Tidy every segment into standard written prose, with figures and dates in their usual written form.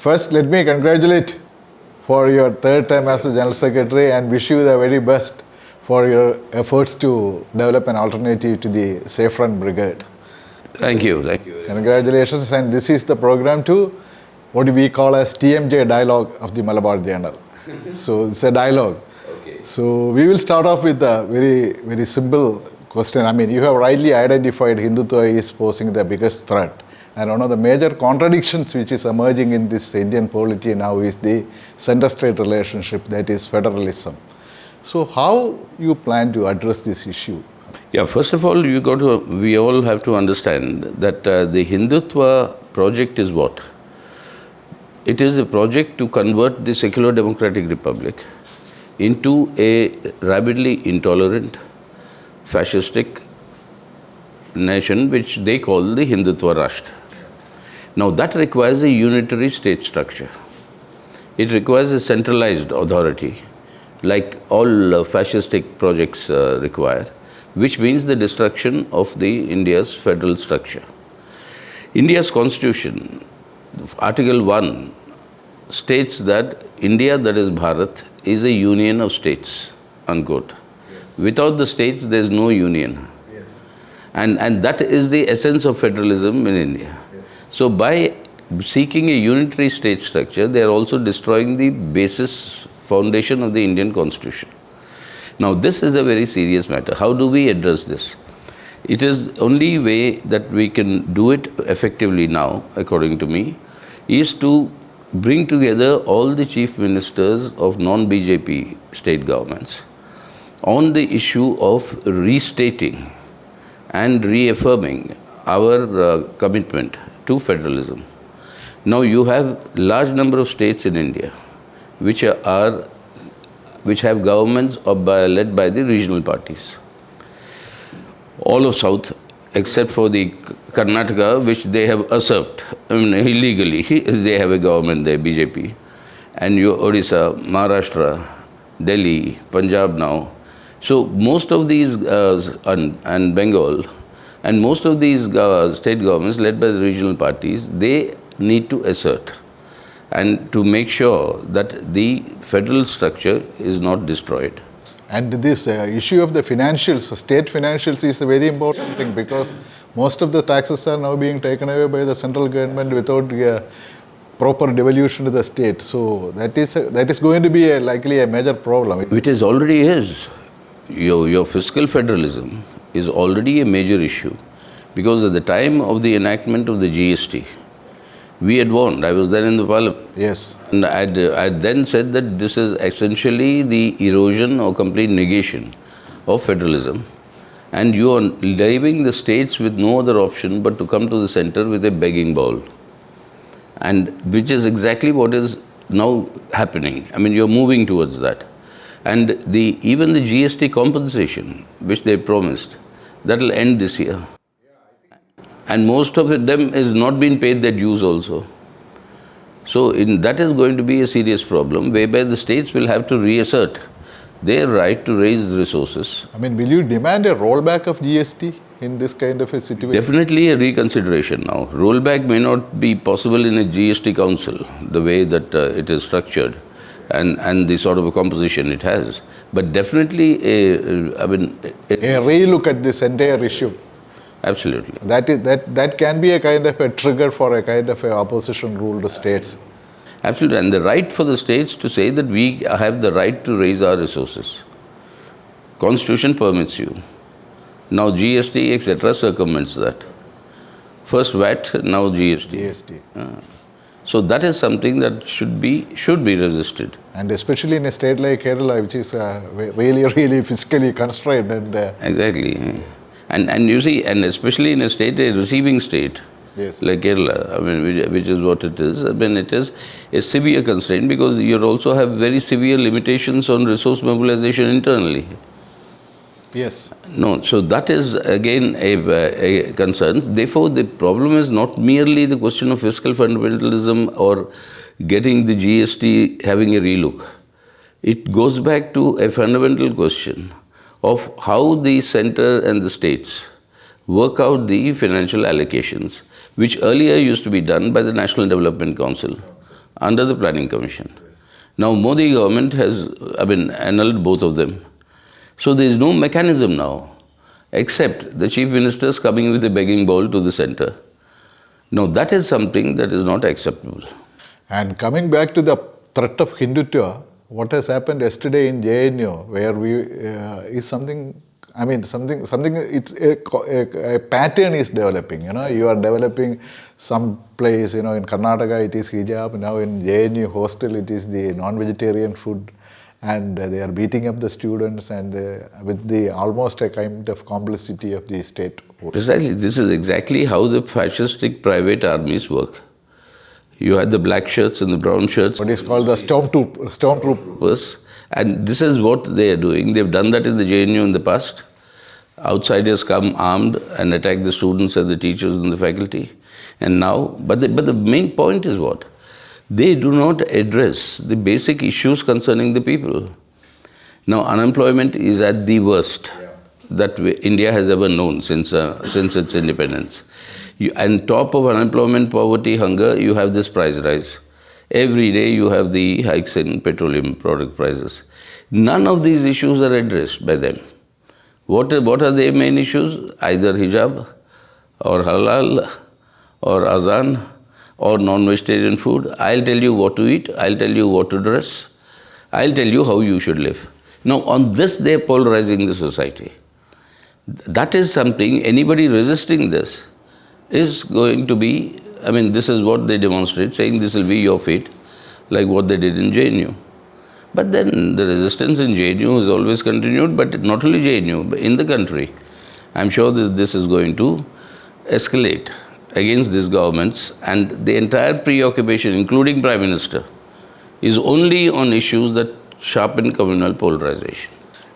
First, let me congratulate for your third time as a General Secretary and wish you the very best for your efforts to develop an alternative to the Saffron Brigade. Thank you. Thank you. Congratulations, and this is the program to what we call as TMJ Dialogue of the Malabar Journal. So it's a dialogue. Okay. So we will start off with a very, very simple question. I mean, you have rightly identified Hindutva is posing the biggest threat. And one of the major contradictions which is emerging in this Indian polity now is the center-state relationship, that is federalism. So how you plan to address this issue? Yeah, first of all, we all have to understand that the Hindutva project is what? It is a project to convert the secular democratic republic into a rabidly intolerant, fascistic nation which they call the Hindutva Rashtra. Now that requires a unitary state structure. It requires a centralized authority, like all fascistic projects require, which means the destruction of the India's federal structure. India's constitution, Article 1, states that India, that is Bharat, is a union of states, unquote. Yes. Without the states, there is no union. Yes. And that is the essence of federalism in India. Yes. So by seeking a unitary state structure, they are also destroying the basis, foundation of the Indian constitution. Now this is a very serious matter. How do we address this? It is only way that we can do it effectively now, according to me, is to bring together all the chief ministers of non-BJP state governments on the issue of restating and reaffirming our commitment to federalism. Now you have large number of states in India which have governments led by the regional parties. All of South, except for the Karnataka, which they have usurped, illegally, they have a government there, BJP. And Odisha, Maharashtra, Delhi, Punjab now. So most of these, and Bengal, and most of these state governments led by the regional parties, they need to assert and to make sure that the federal structure is not destroyed. And this issue of the financials, state financials is a very important thing because most of the taxes are now being taken away by the central government without proper devolution to the state. So that is going to be likely a major problem. It is already is. Your fiscal federalism is already a major issue because at the time of the enactment of the GST, we had warned, I was there in the parliament. Yes. And I had then said that this is essentially the erosion or complete negation of federalism. And you are leaving the states with no other option but to come to the center with a begging bowl. And which is exactly what is now happening. I mean, you're moving towards that. And even the GST compensation, which they promised, that will end this year. And most of them is not being paid their dues also. So that is going to be a serious problem, whereby the states will have to reassert their right to raise resources. I mean, will you demand a rollback of GST in this kind of a situation? Definitely a reconsideration now. Rollback may not be possible in a GST council, the way that it is structured and the sort of a composition it has. But definitely a relook at this entire issue. Absolutely. That can be a kind of a trigger for a kind of a opposition rule to states. Absolutely. And the right for the states to say that we have the right to raise our resources. Constitution permits you. Now GST, etc. circumvents that. First VAT, now GST. So that is something that should be resisted. And especially in a state like Kerala, which is really, really fiscally constrained. Exactly. And you see, and especially in a receiving state, yes, like Kerala, I mean, which is what it is. I mean, it is a severe constraint because you also have very severe limitations on resource mobilization internally. Yes. No, so that is again a concern. Therefore, the problem is not merely the question of fiscal fundamentalism or getting the GST having a relook. It goes back to a fundamental question of how the center and the states work out the financial allocations, which earlier used to be done by the National Development Council under the Planning Commission. Now Modi government has, annulled both of them. So there is no mechanism now, except the chief ministers coming with a begging bowl to the center. Now that is something that is not acceptable. And coming back to the threat of Hindutva, what has happened yesterday in JNU, where we is something. I mean, something. It's a pattern is developing. You are developing some place. In Karnataka it is hijab. Now in JNU hostel it is the non-vegetarian food, and they are beating up the students and with the almost a kind of complicity of the state. Precisely, this is exactly how the fascistic private armies work. You had the black shirts and the brown shirts. What is called the stormtroopers. And this is what they are doing. They've done that in the JNU in the past. Outsiders come armed and attack the students and the teachers and the faculty. And now, but the main point is what? They do not address the basic issues concerning the people. Now, unemployment is at the worst that India has ever known since its independence. And top of unemployment, poverty, hunger, you have this price rise. Every day you have the hikes in petroleum product prices. None of these issues are addressed by them. What are their main issues? Either hijab, or halal, or azan, or non-vegetarian food. I'll tell you what to eat, I'll tell you what to dress, I'll tell you how you should live. Now on this they're polarizing the society. That is something, anybody resisting this is going to be, this is what they demonstrate, saying this will be your fate, like what they did in JNU. But then the resistance in JNU has always continued, but not only JNU, but in the country. I'm sure that this is going to escalate against these governments, and the entire preoccupation, including Prime Minister, is only on issues that sharpen communal polarization.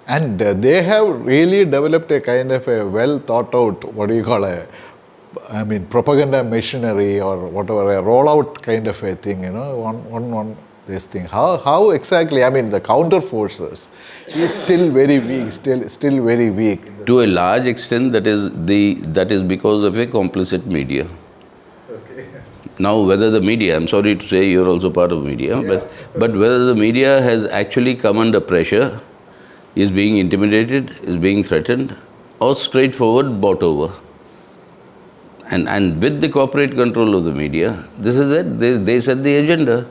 And they have really developed a kind of a well thought out, propaganda machinery or whatever, a rollout kind of a thing, on this thing. How exactly, the counter forces is still very weak, still very weak. To a large extent, that is because of a complicit media. Okay. Now, whether the media, I'm sorry to say you're also part of media, but whether the media has actually come under pressure, is being intimidated, is being threatened, or straightforward bought over. And with the corporate control of the media, this is it, they set the agenda.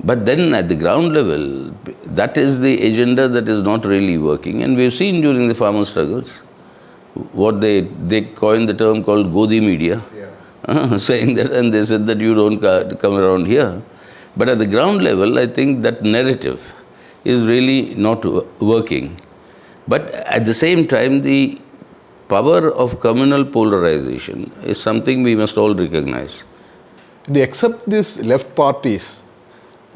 But then at the ground level, that is the agenda that is not really working. And we've seen during the farmer struggles, what they coined the term called Godi media, saying that, and they said that you don't come around here. But at the ground level, I think that narrative is really not working. But at the same time, the power of communal polarization is something we must all recognize. Except these left parties,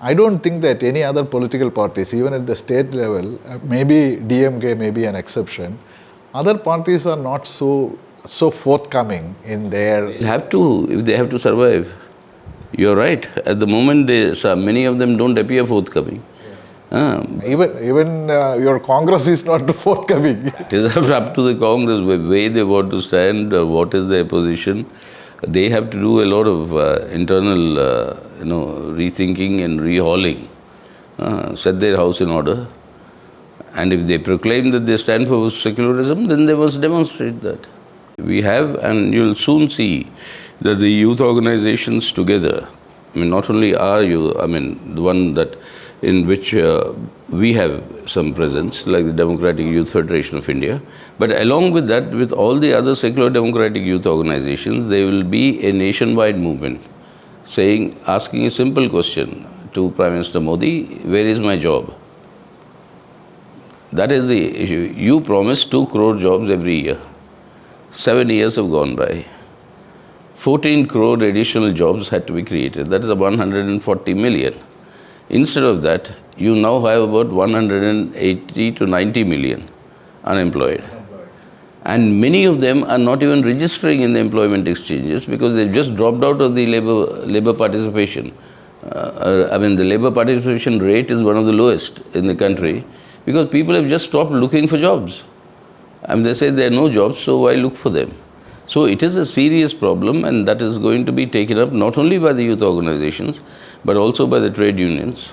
I don't think that any other political parties, even at the state level, maybe DMK may be an exception, other parties are not so forthcoming in their... They'll have to, if they have to survive. You're right. At the moment, many of them don't appear forthcoming. Even your Congress is not forthcoming. It is up to the Congress, the way they want to stand, what is their position. They have to do a lot of internal, rethinking and rehauling, set their house in order. And if they proclaim that they stand for secularism, then they must demonstrate that. We have, and you'll soon see that the youth organizations together, not only our youth, the one that in which we have some presence, like the Democratic Youth Federation of India, but along with that, with all the other secular democratic youth organizations, there will be a nationwide movement asking a simple question to Prime Minister Modi, where is my job? That is the issue. You promised 2 crore jobs every year. 7 years have gone by. 14 crore additional jobs had to be created. That is 140 million. Instead of that, you now have about 180 to 90 million unemployed. And many of them are not even registering in the employment exchanges because they've just dropped out of the labor participation. The labor participation rate is one of the lowest in the country because people have just stopped looking for jobs. They say there are no jobs, so why look for them? So it is a serious problem, and that is going to be taken up not only by the youth organizations, but also by the trade unions.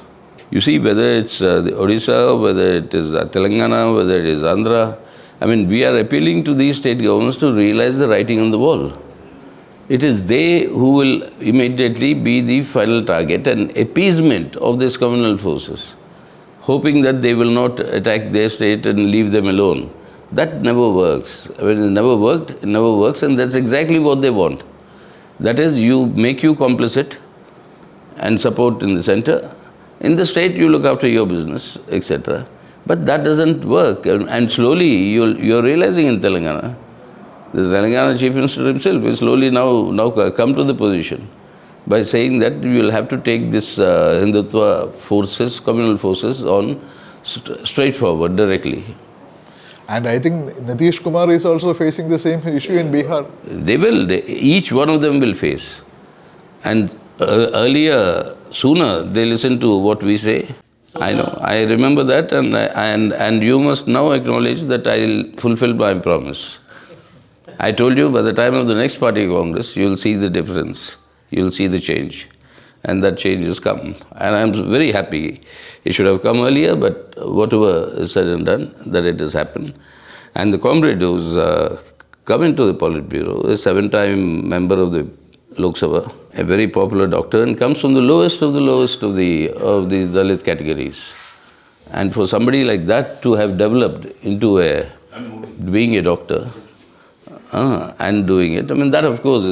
You see, whether it's the Odisha, whether it is Telangana, whether it is Andhra, I mean, we are appealing to these state governments to realize the writing on the wall. It is they who will immediately be the final target and appeasement of these communal forces, hoping that they will not attack their state and leave them alone. That never works. I mean, it never worked, it never works, and that's exactly what they want. That is, you make you complicit and support in the center. In the state, you look after your business, etc. But that doesn't work. And slowly, you're realizing in Telangana, the Telangana Chief Minister himself will slowly now come to the position by saying that you will have to take this Hindutva forces, communal forces on straightforward, directly. And I think Nitish Kumar is also facing the same issue in Bihar. They will. Each one of them will face. And earlier, sooner, they listen to what we say. I know. I remember that, and you must now acknowledge that I will fulfill my promise. I told you by the time of the next party congress, you will see the difference. You will see the change. And that change has come. And I am very happy. It should have come earlier, but whatever is said and done, that it has happened. And the comrade who's come into the Politburo, a 7-time member of the Lok Sabha, a very popular doctor, and comes from the lowest of the Dalit categories. And for somebody like that to have developed into being a doctor and doing it, I mean, that of course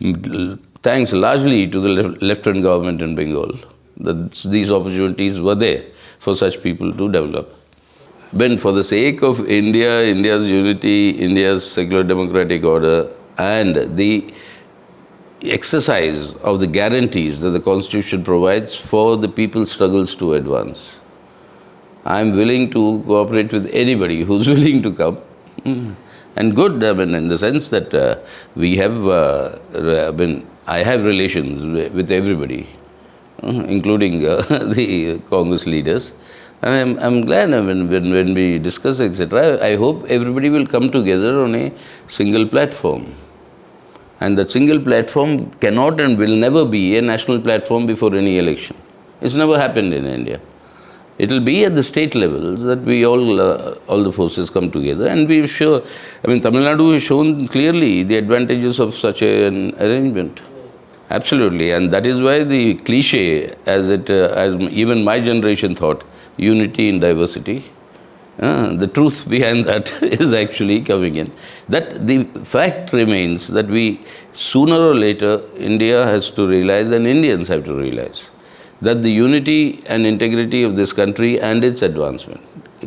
is thanks largely to the left-hand government in Bengal, that these opportunities were there for such people to develop. When for the sake of India, India's unity, India's secular democratic order, and the exercise of the guarantees that the Constitution provides for the people's struggles to advance, I am willing to cooperate with anybody who's willing to come. And good, I mean, in the sense that we have, I have relations with everybody, including the Congress leaders. And I'm glad, I mean, when we discuss, etc., I hope everybody will come together on a single platform. And that single platform cannot and will never be a national platform before any election. It's never happened in India. It will be at the state level that we all the forces come together, and we sure, I mean, Tamil Nadu has shown clearly the advantages of such an arrangement. Absolutely, and that is why the cliche, as even my generation thought, unity in diversity, the truth behind that is actually coming in. That the fact remains that sooner or later, India has to realize, and Indians have to realize, that the unity and integrity of this country and its advancement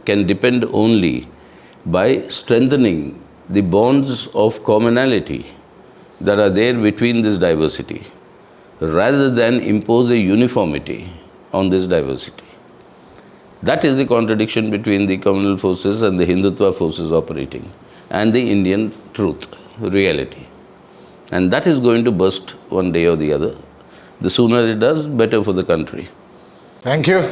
can depend only by strengthening the bonds of commonality that are there between this diversity, rather than impose a uniformity on this diversity. That is the contradiction between the communal forces and the Hindutva forces operating, and the Indian truth, reality. And that is going to burst one day or the other. The sooner it does, better for the country. Thank you.